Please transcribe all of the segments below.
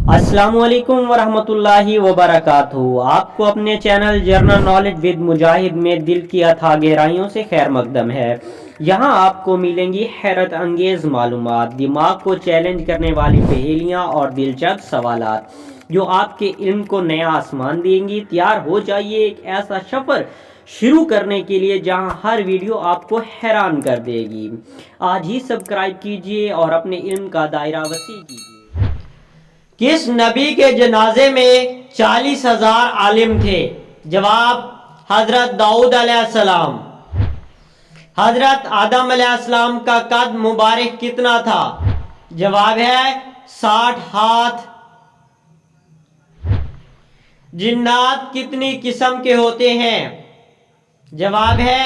अस्सलाम वालेकुम वरहमतुल्लाहि वबरकातुहू। आपको अपने चैनल जर्नल नॉलेज विद मुजाहिद में दिल की अथाह गहराइयों से खैर मकदम है। यहाँ आपको मिलेंगी हैरत अंगेज मालूमात, दिमाग को चैलेंज करने वाली पहेलियाँ और दिलचस्प सवालात जो आपके इल्म को नया आसमान देंगी। तैयार हो जाइए एक ऐसा सफ़र शुरू करने के लिए जहां हर वीडियो आपको हैरान कर देगी। आज ही सब्सक्राइब कीजिए और अपने इल्म का दायरा वसी कीजिए। किस नबी के जनाजे में 40,000 आलिम थे? जवाब, हजरत दाऊद अलैहिस्सलाम। हजरत आदम अलैहिस्सलाम का कद मुबारक कितना था? जवाब है 60 हाथ। जिन्नात कितनी किस्म के होते हैं? जवाब है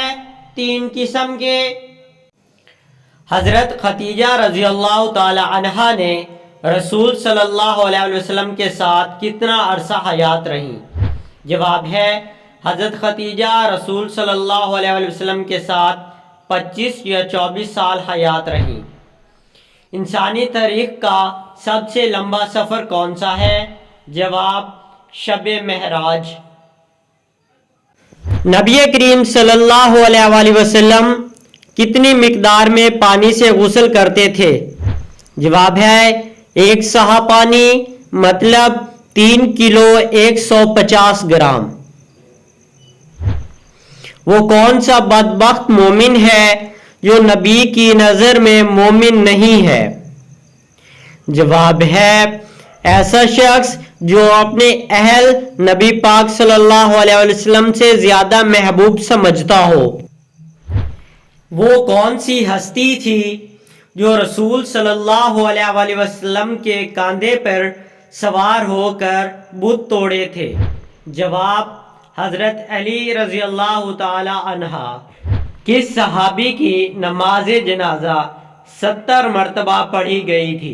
3 किस्म के। हजरत खदीजा रजी अल्लाह ताला अन्हा ने रसूल सल्लल्लाहु अलैहि वसल्लम के साथ कितना अरसा हयात रहीं? जवाब है, हजरत खदीजा रसूल सल्लल्लाहु अलैहि वसल्लम के साथ 25 या 24 साल हयात रहीं। इंसानी तारीख का सबसे लंबा सफ़र कौन सा है? जवाब, शब-ए महराज। नबी करीम सल्लल्लाहु अलैहि वसल्लम कितनी मिकदार में पानी से गुस्ल करते थे? जवाब है, 1 सहा पानी मतलब 3 किलो 150 ग्राम। वो कौन सा बदबख्त मोमिन है जो नबी की नज़र में मोमिन नहीं है? जवाब है, ऐसा शख्स जो अपने अहल नबी पाक सल्लल्लाहु अलैहि वसल्लम से ज़्यादा महबूब समझता हो। वो कौन सी हस्ती थी जो रसूल सल्लल्लाहु अलैहि वसल्लम के कंधे पर सवार होकर बुत तोड़े थे? जवाब, हजरत अली रजी अल्लाह ताला अन्हा। किस सहाबी की नमाज जनाजा 70 मरतबा पढ़ी गई थी?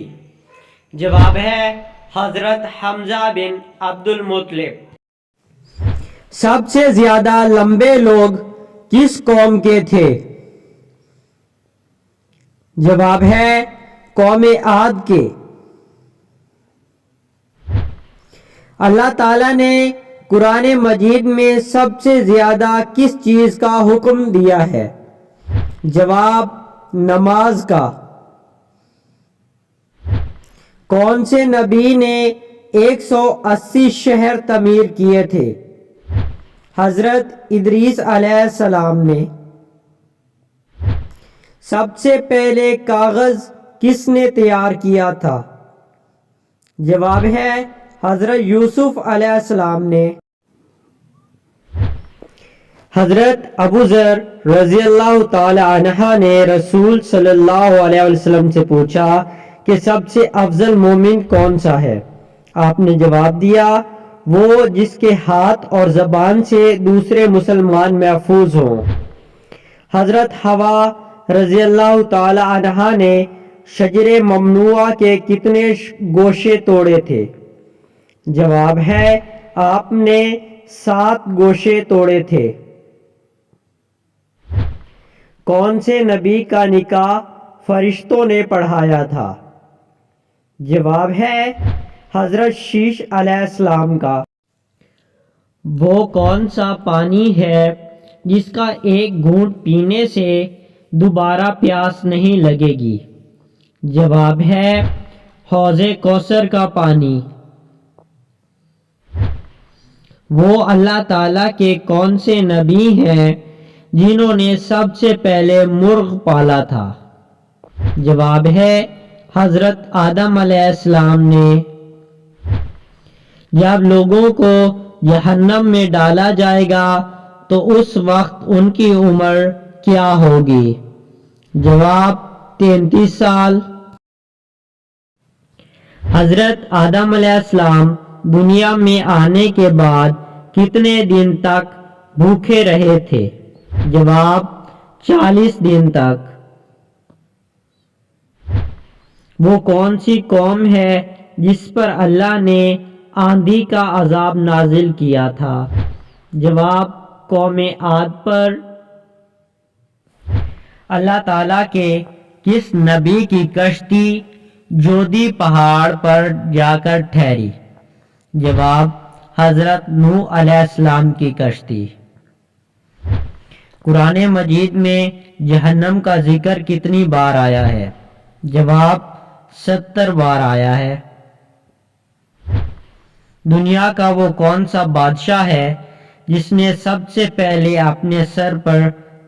जवाब है, हजरत हमजा बिन अब्दुल मुत्तलिब। सबसे ज्यादा लंबे लोग किस कौम के थे? जवाब है, कौमे आद के। अल्लाह ताला ने कुरान मजीद में सबसे ज्यादा किस चीज का हुक्म दिया है? जवाब, नमाज का। कौन से नबी ने 180 शहर तमीर किए थे? हजरत इदरीस अलैहिस्सलाम ने। सबसे पहले कागज किसने तैयार किया था? जवाब है, हजरत यूसुफ अलैहिस्सलाम ने। हजरत अबू ज़र रज़ी अल्लाह ताला अन्हा ने रसूल सल्लल्लाहु अलैहि वसल्लम से पूछा कि सबसे अफजल मोमिन कौन सा है? आपने जवाब दिया, वो जिसके हाथ और जबान से दूसरे मुसलमान महफूज हों। हजरत हवा रज़ी अल्लाह ताला अन्हा ने शजरे ममनुआ के कितने गोशे तोड़े थे? जवाब है, आपने 7 गोशे तोड़े थे। कौन से नबी का निकाह फरिश्तों ने पढ़ाया था? जवाब है, हजरत शीश अलैहिस्सलाम का। वो कौन सा पानी है जिसका एक घूंट पीने से दोबारा प्यास नहीं लगेगी? जवाब है, हौज़े कौसर का पानी। वो अल्लाह ताला के कौन से नबी हैं जिन्होंने सबसे पहले मुर्ग पाला था? जवाब है, हजरत आदम अलैहिस्सलाम ने। जब लोगों को जहन्नम में डाला जाएगा तो उस वक्त उनकी उम्र क्या होगी? जवाब, 33 साल। हजरत आदम अलैहिस्सलाम दुनिया में आने के बाद कितने दिन तक भूखे रहे थे? जवाब, 40 दिन तक। वो कौन सी कौम है जिस पर अल्लाह ने आंधी का अजाब नाजिल किया था? जवाब, कौमे आद पर। अल्लाह ताला के किस नबी की कश्ती جودی پہاڑ پر جا کر ٹھہری؟ جواب، حضرت نوح علیہ السلام کی کشتی۔ قرآن مجید میں جہنم کا ذکر کتنی بار آیا ہے؟ جواب، 70 بار آیا ہے۔ دنیا کا وہ کون سا بادشاہ ہے جس نے سب سے پہلے اپنے سر پر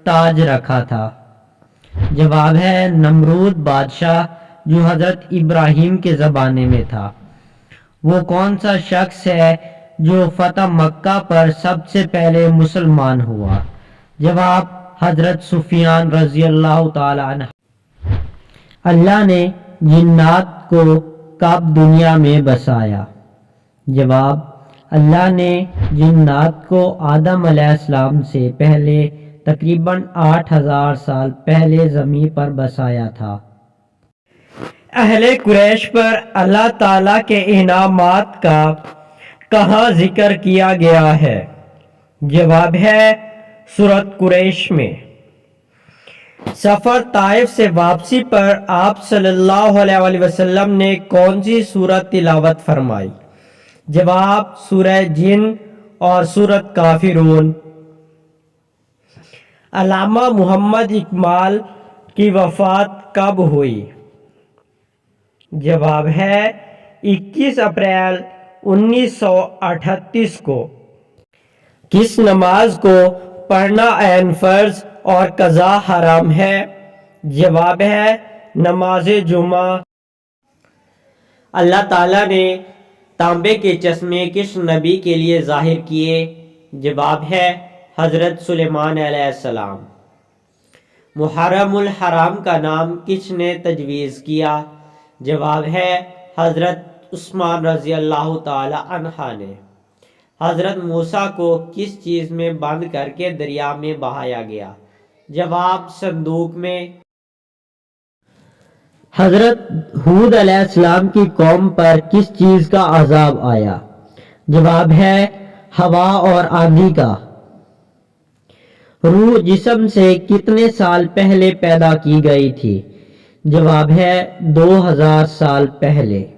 تاج رکھا تھا؟ جواب ہے نمرود بادشاہ، جو حضرت ابراہیم کے زمانے میں تھا۔ وہ کون سا شخص ہے جو فتح مکہ پر سب سے پہلے مسلمان ہوا؟ جواب، حضرت سفیان رضی اللہ تعالی عنہ۔ اللہ نے جنات کو کب دنیا میں بسایا؟ جواب، اللہ نے جنات کو آدم علیہ السلام سے پہلے تقریباً 8000 سال پہلے زمین پر بسایا تھا۔ اہل قریش پر اللہ تعالیٰ کے انعامات کا کہاں ذکر کیا گیا ہے؟ جواب ہے سورۃ قریش میں۔ سفر طائف سے واپسی پر آپ صلی اللہ علیہ وآلہ وسلم نے کون سی سورت تلاوت فرمائی؟ جواب، سورہ جن اور سورۃ کافرون۔ علامہ محمد اقبال کی وفات کب ہوئی؟ جواب ہے 21 اپریل 1938 کو۔ کس نماز کو پڑھنا عین فرض اور قضا حرام ہے؟ جواب ہے نماز جمعہ۔ اللہ تعالیٰ نے تانبے کے چشمے کس نبی کے لیے ظاہر کیے؟ جواب ہے حضرت سلیمان علیہ السلام۔ محرم الحرام کا نام کس نے تجویز کیا؟ جواب ہے حضرت عثمان رضی اللہ تعالی عنہ نے۔ حضرت موسیٰ کو کس چیز میں بند کر کے دریا میں بہایا گیا؟ جواب، صندوق میں۔ حضرت ہود علیہ السلام کی قوم پر کس چیز کا عذاب آیا؟ جواب ہے ہوا اور آندھی کا۔ روح جسم سے کتنے سال پہلے پیدا کی گئی تھی؟ جواب ہے 2000 سال پہلے۔